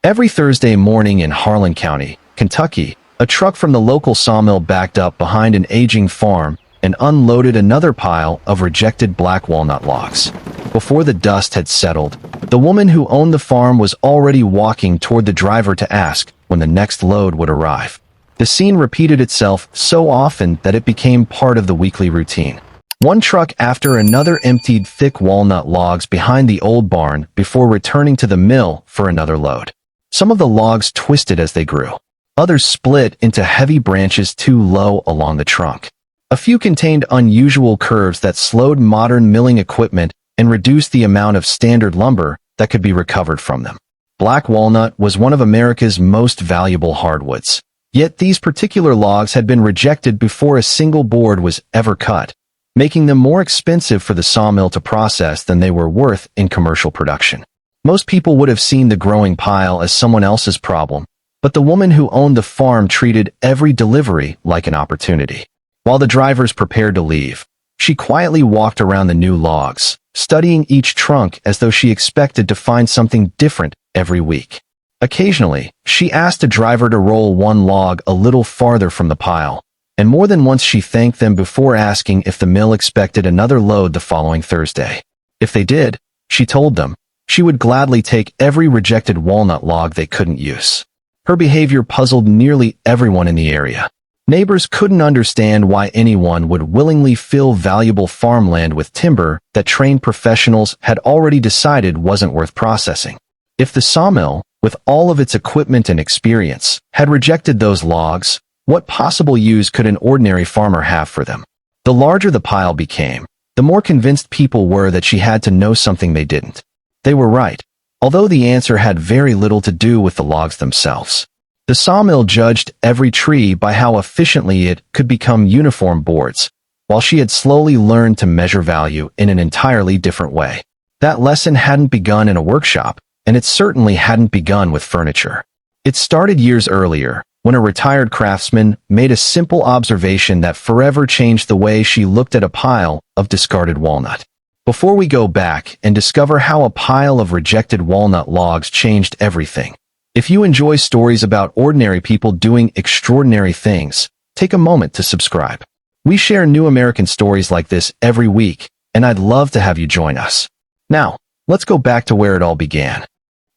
Every Thursday morning in Harlan County, Kentucky, a truck from the local sawmill backed up behind an aging farm and unloaded another pile of rejected black walnut logs. Before the dust had settled, the woman who owned the farm was already walking toward the driver to ask when the next load would arrive. The scene repeated itself so often that it became part of the weekly routine. One truck after another emptied thick walnut logs behind the old barn before returning to the mill for another load. Some of the logs twisted as they grew. Others split into heavy branches too low along the trunk. A few contained unusual curves that slowed modern milling equipment and reduced the amount of standard lumber that could be recovered from them. Black walnut was one of America's most valuable hardwoods. Yet these particular logs had been rejected before a single board was ever cut, making them more expensive for the sawmill to process than they were worth in commercial production. Most people would have seen the growing pile as someone else's problem, but the woman who owned the farm treated every delivery like an opportunity. While the drivers prepared to leave, she quietly walked around the new logs, studying each trunk as though she expected to find something different every week. Occasionally, she asked a driver to roll one log a little farther from the pile, and more than once she thanked them before asking if the mill expected another load the following Thursday. If they did, she told them, she would gladly take every rejected walnut log they couldn't use. Her behavior puzzled nearly everyone in the area. Neighbors couldn't understand why anyone would willingly fill valuable farmland with timber that trained professionals had already decided wasn't worth processing. If the sawmill, with all of its equipment and experience, had rejected those logs, what possible use could an ordinary farmer have for them? The larger the pile became, the more convinced people were that she had to know something they didn't. They were right, although the answer had very little to do with the logs themselves. The sawmill judged every tree by how efficiently it could become uniform boards, while she had slowly learned to measure value in an entirely different way. That lesson hadn't begun in a workshop, and it certainly hadn't begun with furniture. It started years earlier, when a retired craftsman made a simple observation that forever changed the way she looked at a pile of discarded walnut. Before we go back and discover how a pile of rejected walnut logs changed everything, if you enjoy stories about ordinary people doing extraordinary things, take a moment to subscribe. We share new American stories like this every week, and I'd love to have you join us. Now, let's go back to where it all began.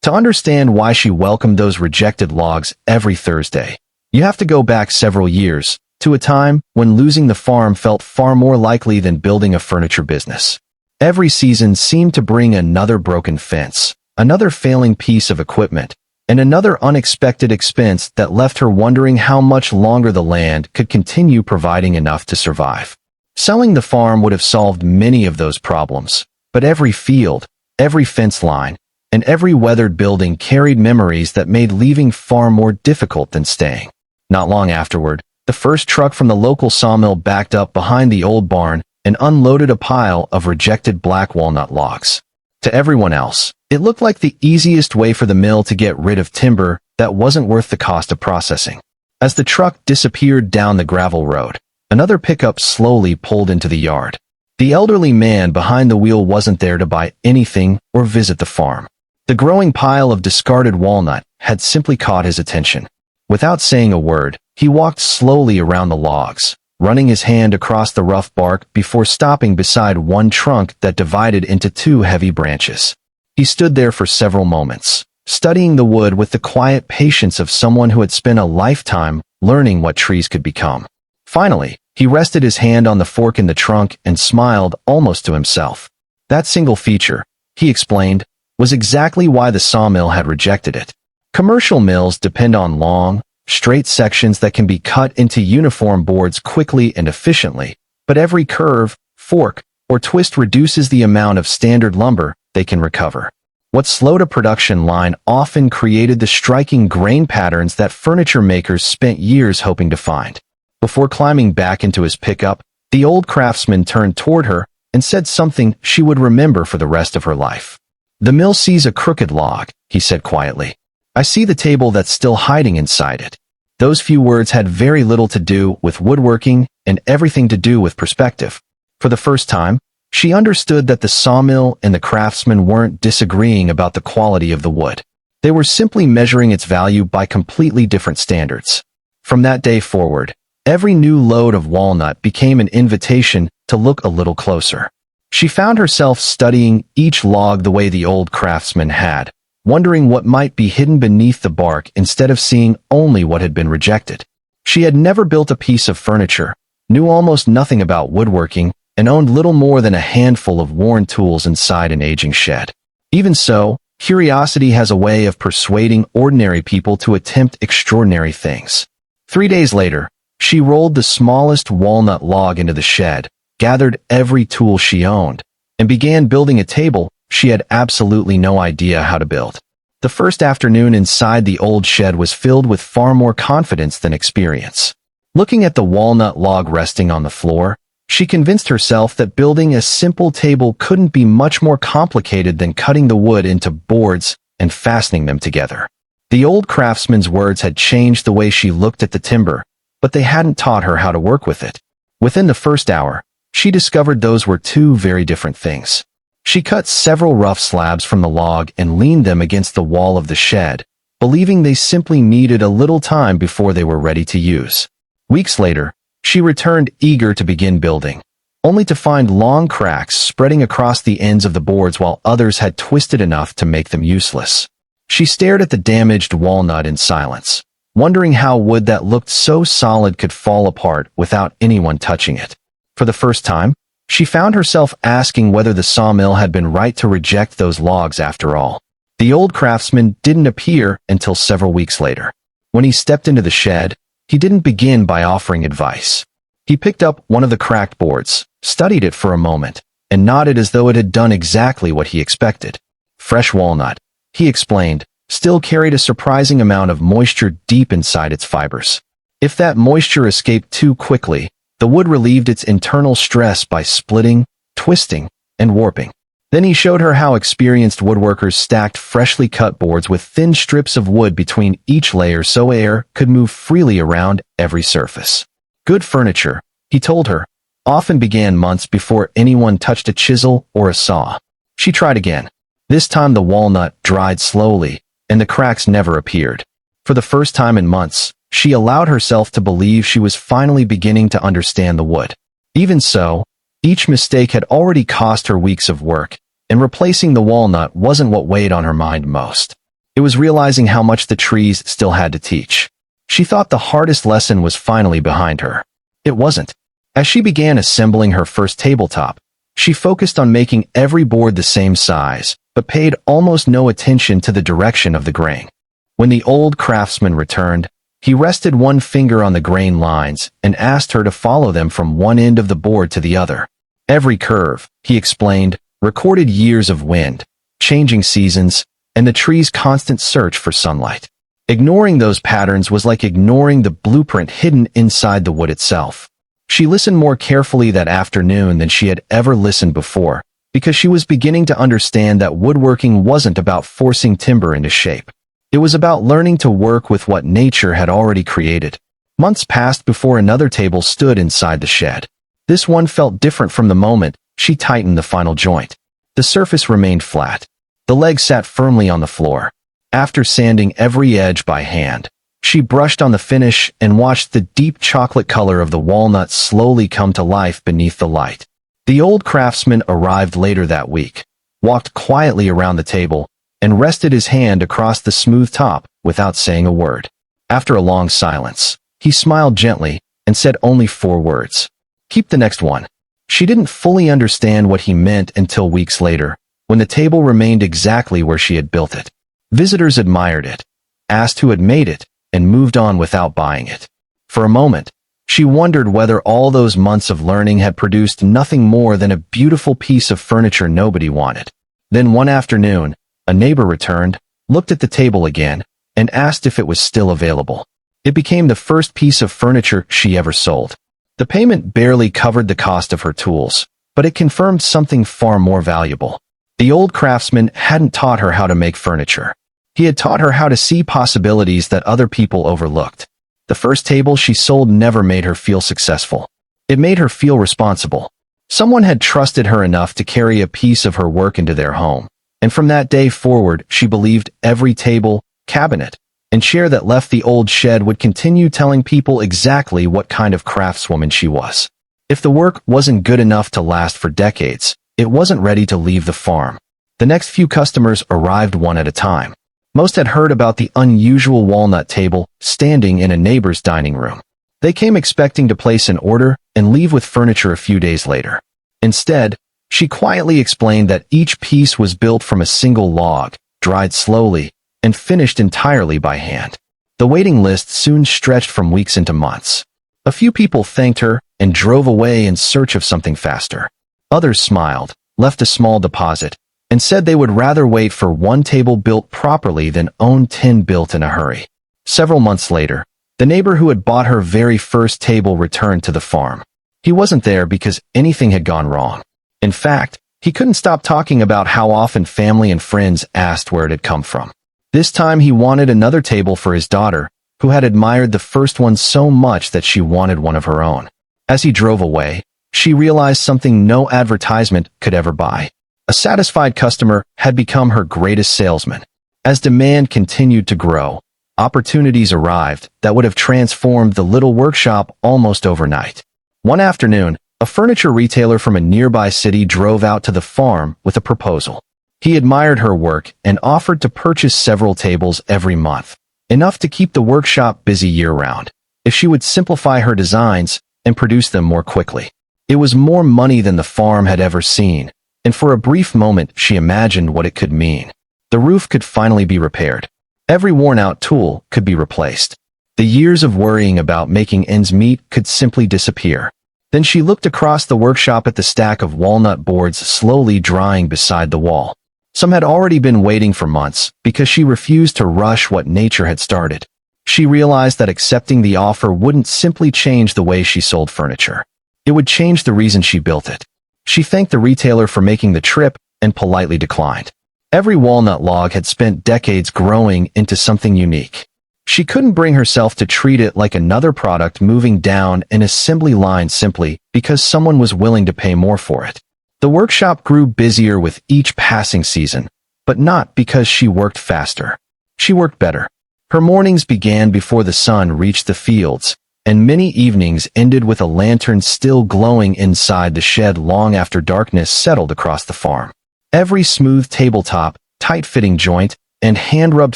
To understand why she welcomed those rejected logs every Thursday, you have to go back several years, to a time when losing the farm felt far more likely than building a furniture business. Every season seemed to bring another broken fence, another failing piece of equipment, and another unexpected expense that left her wondering how much longer the land could continue providing enough to survive. Selling the farm would have solved many of those problems, but every field, every fence line, and every weathered building carried memories that made leaving far more difficult than staying. Not long afterward, the first truck from the local sawmill backed up behind the old barn and unloaded a pile of rejected black walnut logs. To everyone else, it looked like the easiest way for the mill to get rid of timber that wasn't worth the cost of processing. As the truck disappeared down the gravel road, another pickup slowly pulled into the yard. The elderly man behind the wheel wasn't there to buy anything or visit the farm. The growing pile of discarded walnut had simply caught his attention. Without saying a word, he walked slowly around the logs, running his hand across the rough bark before stopping beside one trunk that divided into two heavy branches. He stood there for several moments, studying the wood with the quiet patience of someone who had spent a lifetime learning what trees could become. Finally, he rested his hand on the fork in the trunk and smiled almost to himself. That single feature, he explained, was exactly why the sawmill had rejected it. Commercial mills depend on long, straight sections that can be cut into uniform boards quickly and efficiently, but every curve, fork, or twist reduces the amount of standard lumber they can recover. What slowed a production line often created the striking grain patterns that furniture makers spent years hoping to find. Before climbing back into his pickup, the old craftsman turned toward her and said something she would remember for the rest of her life. "The mill sees a crooked log," he said quietly. "I see the table that's still hiding inside it." Those few words had very little to do with woodworking and everything to do with perspective. For the first time, she understood that the sawmill and the craftsman weren't disagreeing about the quality of the wood. They were simply measuring its value by completely different standards. From that day forward, every new load of walnut became an invitation to look a little closer. She found herself studying each log the way the old craftsman had, wondering what might be hidden beneath the bark instead of seeing only what had been rejected. She had never built a piece of furniture, knew almost nothing about woodworking, and owned little more than a handful of worn tools inside an aging shed. Even so, curiosity has a way of persuading ordinary people to attempt extraordinary things. 3 days later, she rolled the smallest walnut log into the shed, gathered every tool she owned, and began building a table she had absolutely no idea how to build. The first afternoon inside the old shed was filled with far more confidence than experience. Looking at the walnut log resting on the floor, she convinced herself that building a simple table couldn't be much more complicated than cutting the wood into boards and fastening them together. The old craftsman's words had changed the way she looked at the timber, but they hadn't taught her how to work with it. Within the first hour, she discovered those were two very different things. She cut several rough slabs from the log and leaned them against the wall of the shed, believing they simply needed a little time before they were ready to use. Weeks later, she returned eager to begin building, only to find long cracks spreading across the ends of the boards while others had twisted enough to make them useless. She stared at the damaged walnut in silence, wondering how wood that looked so solid could fall apart without anyone touching it. For the first time, she found herself asking whether the sawmill had been right to reject those logs after all. The old craftsman didn't appear until several weeks later. When he stepped into the shed, he didn't begin by offering advice. He picked up one of the cracked boards, studied it for a moment, and nodded as though it had done exactly what he expected. Fresh walnut, he explained, still carried a surprising amount of moisture deep inside its fibers. If that moisture escaped too quickly, the wood relieved its internal stress by splitting, twisting, and warping. Then he showed her how experienced woodworkers stacked freshly cut boards with thin strips of wood between each layer so air could move freely around every surface. Good furniture, he told her, often began months before anyone touched a chisel or a saw. She tried again. This time the walnut dried slowly, and the cracks never appeared. For the first time in months, she allowed herself to believe she was finally beginning to understand the wood. Even so, each mistake had already cost her weeks of work, and replacing the walnut wasn't what weighed on her mind most. It was realizing how much the trees still had to teach. She thought the hardest lesson was finally behind her. It wasn't. As she began assembling her first tabletop, she focused on making every board the same size, but paid almost no attention to the direction of the grain. When the old craftsman returned, he rested one finger on the grain lines and asked her to follow them from one end of the board to the other. Every curve, he explained, recorded years of wind, changing seasons, and the tree's constant search for sunlight. Ignoring those patterns was like ignoring the blueprint hidden inside the wood itself. She listened more carefully that afternoon than she had ever listened before, because she was beginning to understand that woodworking wasn't about forcing timber into shape. It was about learning to work with what nature had already created. Months passed before another table stood inside the shed. This one felt different from the moment she tightened the final joint. The surface remained flat. The legs sat firmly on the floor. After sanding every edge by hand, she brushed on the finish and watched the deep chocolate color of the walnut slowly come to life beneath the light. The old craftsman arrived later that week, walked quietly around the table, and rested his hand across the smooth top without saying a word. After a long silence, he smiled gently and said only 4 words. "Keep the next one." She didn't fully understand what he meant until weeks later, when the table remained exactly where she had built it. Visitors admired it, asked who had made it, and moved on without buying it. For a moment, she wondered whether all those months of learning had produced nothing more than a beautiful piece of furniture nobody wanted. Then one afternoon, a neighbor returned, looked at the table again, and asked if it was still available. It became the first piece of furniture she ever sold. The payment barely covered the cost of her tools, but it confirmed something far more valuable. The old craftsman hadn't taught her how to make furniture. He had taught her how to see possibilities that other people overlooked. The first table she sold never made her feel successful. It made her feel responsible. Someone had trusted her enough to carry a piece of her work into their home, And from that day forward, she believed every table, cabinet, and chair that left the old shed would continue telling people exactly what kind of craftswoman she was. If the work wasn't good enough to last for decades, it wasn't ready to leave the farm. The next few customers arrived one at a time. Most had heard about the unusual walnut table standing in a neighbor's dining room. They came expecting to place an order and leave with furniture a few days later. Instead, she quietly explained that each piece was built from a single log, dried slowly, and finished entirely by hand. The waiting list soon stretched from weeks into months. A few people thanked her and drove away in search of something faster. Others smiled, left a small deposit, and said they would rather wait for one table built properly than own 10 built in a hurry. Several months later, the neighbor who had bought her very first table returned to the farm. He wasn't there because anything had gone wrong. In fact, he couldn't stop talking about how often family and friends asked where it had come from. This time he wanted another table for his daughter, who had admired the first one so much that she wanted one of her own. As he drove away, she realized something no advertisement could ever buy. A satisfied customer had become her greatest salesman. As demand continued to grow, opportunities arrived that would have transformed the little workshop almost overnight. One afternoon, a furniture retailer from a nearby city drove out to the farm with a proposal. He admired her work and offered to purchase several tables every month, enough to keep the workshop busy year-round, if she would simplify her designs and produce them more quickly. It was more money than the farm had ever seen, and for a brief moment she imagined what it could mean. The roof could finally be repaired. Every worn-out tool could be replaced. The years of worrying about making ends meet could simply disappear. Then she looked across the workshop at the stack of walnut boards slowly drying beside the wall. Some had already been waiting for months because she refused to rush what nature had started. She realized that accepting the offer wouldn't simply change the way she sold furniture. It would change the reason she built it. She thanked the retailer for making the trip and politely declined. Every walnut log had spent decades growing into something unique. She couldn't bring herself to treat it like another product moving down an assembly line simply because someone was willing to pay more for it. The workshop grew busier with each passing season, but not because she worked faster. She worked better. Her mornings began before the sun reached the fields, and many evenings ended with a lantern still glowing inside the shed long after darkness settled across the farm. Every smooth tabletop, tight-fitting joint, and hand-rubbed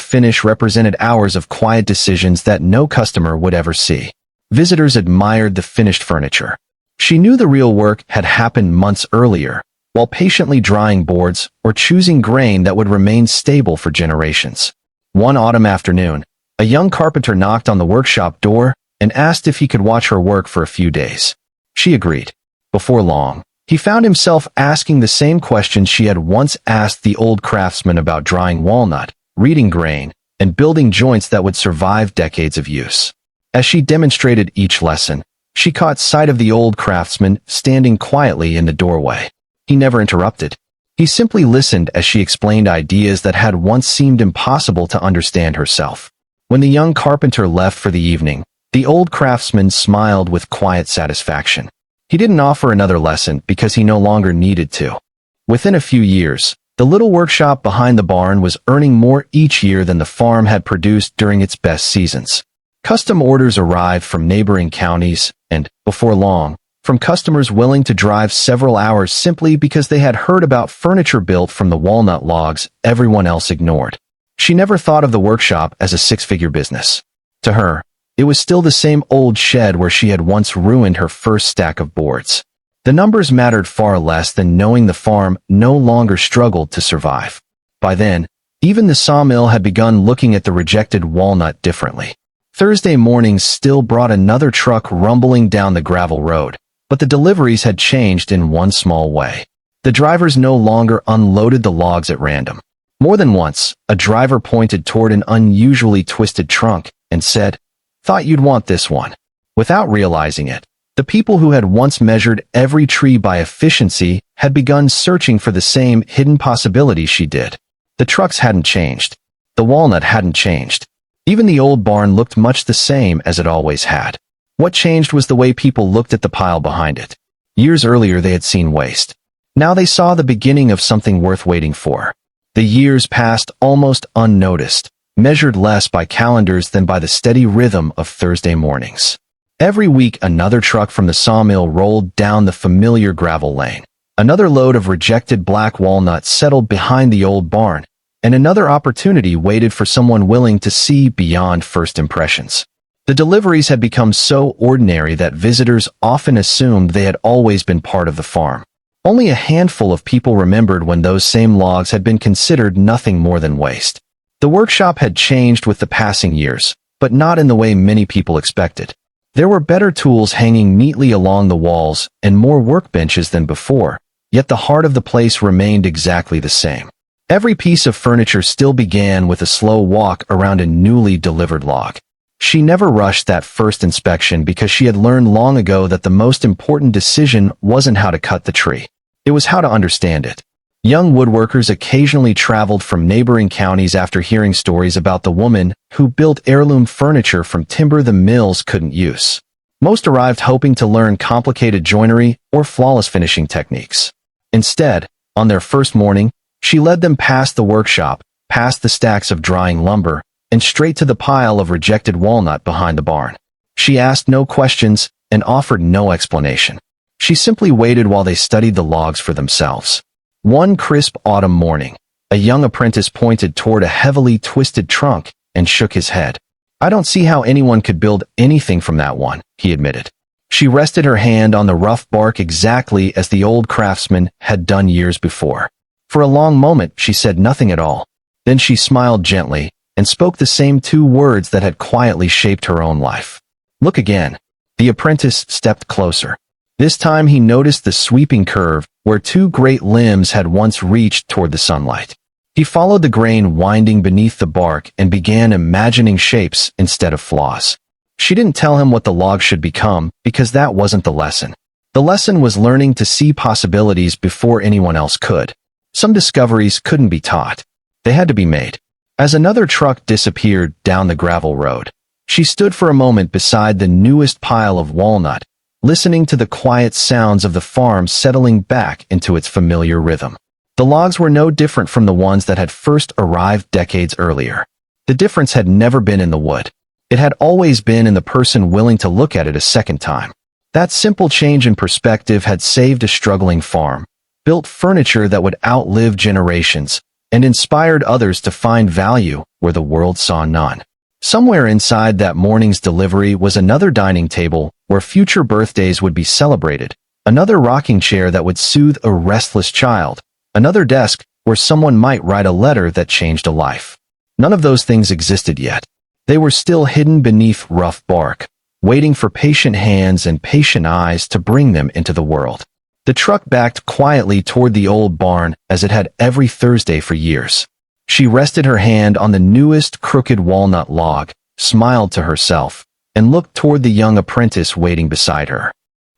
finish represented hours of quiet decisions that no customer would ever see. Visitors admired the finished furniture. She knew the real work had happened months earlier, while patiently drying boards or choosing grain that would remain stable for generations. One autumn afternoon, a young carpenter knocked on the workshop door and asked if he could watch her work for a few days. She agreed. Before long, he found himself asking the same questions she had once asked the old craftsman about drying walnut, reading grain, and building joints that would survive decades of use. As she demonstrated each lesson, she caught sight of the old craftsman standing quietly in the doorway. He never interrupted. He simply listened as she explained ideas that had once seemed impossible to understand herself. When the young carpenter left for the evening, the old craftsman smiled with quiet satisfaction. He didn't offer another lesson because he no longer needed to. Within a few years, the little workshop behind the barn was earning more each year than the farm had produced during its best seasons. Custom orders arrived from neighboring counties and, before long, from customers willing to drive several hours simply because they had heard about furniture built from the walnut logs everyone else ignored. She never thought of the workshop as a six-figure business. To her, it was still the same old shed where she had once ruined her first stack of boards. The numbers mattered far less than knowing the farm no longer struggled to survive. By then, even the sawmill had begun looking at the rejected walnut differently. Thursday mornings still brought another truck rumbling down the gravel road, but the deliveries had changed in one small way. The drivers no longer unloaded the logs at random. More than once, a driver pointed toward an unusually twisted trunk and said, "Thought you'd want this one." Without realizing it, the people who had once measured every tree by efficiency had begun searching for the same hidden possibilities she did. The trucks hadn't changed. The walnut hadn't changed. Even the old barn looked much the same as it always had. What changed was the way people looked at the pile behind it. Years earlier they had seen waste. Now they saw the beginning of something worth waiting for. The years passed almost unnoticed, measured less by calendars than by the steady rhythm of Thursday mornings. Every week, another truck from the sawmill rolled down the familiar gravel lane. Another load of rejected black walnut settled behind the old barn, and another opportunity waited for someone willing to see beyond first impressions. The deliveries had become so ordinary that visitors often assumed they had always been part of the farm. Only a handful of people remembered when those same logs had been considered nothing more than waste. The workshop had changed with the passing years, but not in the way many people expected. There were better tools hanging neatly along the walls and more workbenches than before, yet the heart of the place remained exactly the same. Every piece of furniture still began with a slow walk around a newly delivered log. She never rushed that first inspection because she had learned long ago that the most important decision wasn't how to cut the tree. It was how to understand it. Young woodworkers occasionally traveled from neighboring counties after hearing stories about the woman who built heirloom furniture from timber the mills couldn't use. Most arrived hoping to learn complicated joinery or flawless finishing techniques. Instead, on their first morning, she led them past the workshop, past the stacks of drying lumber, and straight to the pile of rejected walnut behind the barn. She asked no questions and offered no explanation. She simply waited while they studied the logs for themselves. One crisp autumn morning, a young apprentice pointed toward a heavily twisted trunk and shook his head. "I don't see how anyone could build anything from that one," he admitted. She rested her hand on the rough bark exactly as the old craftsman had done years before. For a long moment, she said nothing at all. Then she smiled gently and spoke the same two words that had quietly shaped her own life. "Look again." The apprentice stepped closer. This time he noticed the sweeping curve where two great limbs had once reached toward the sunlight. He followed the grain winding beneath the bark and began imagining shapes instead of flaws. She didn't tell him what the log should become because that wasn't the lesson. The lesson was learning to see possibilities before anyone else could. Some discoveries couldn't be taught. They had to be made. As another truck disappeared down the gravel road, she stood for a moment beside the newest pile of walnut, listening to the quiet sounds of the farm settling back into its familiar rhythm. The logs were no different from the ones that had first arrived decades earlier. The difference had never been in the wood. It had always been in the person willing to look at it a second time. That simple change in perspective had saved a struggling farm, built furniture that would outlive generations, and inspired others to find value where the world saw none. Somewhere inside that morning's delivery was another dining table where future birthdays would be celebrated, another rocking chair that would soothe a restless child, another desk where someone might write a letter that changed a life. None of those things existed yet. They were still hidden beneath rough bark, waiting for patient hands and patient eyes to bring them into the world. The truck backed quietly toward the old barn as it had every Thursday for years. She rested her hand on the newest crooked walnut log, smiled to herself, and looked toward the young apprentice waiting beside her.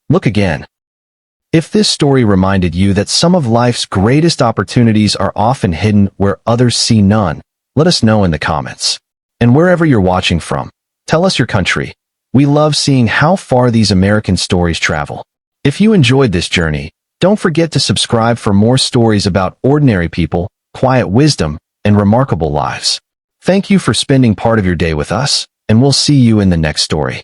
Look again. If this story reminded you that some of life's greatest opportunities are often hidden where others see none, let us know in the comments. And wherever you're watching from, tell us your country. We love seeing how far these American stories travel. If you enjoyed this journey, don't forget to subscribe for more stories about ordinary people, quiet wisdom, and remarkable lives. Thank you for spending part of your day with us, and we'll see you in the next story.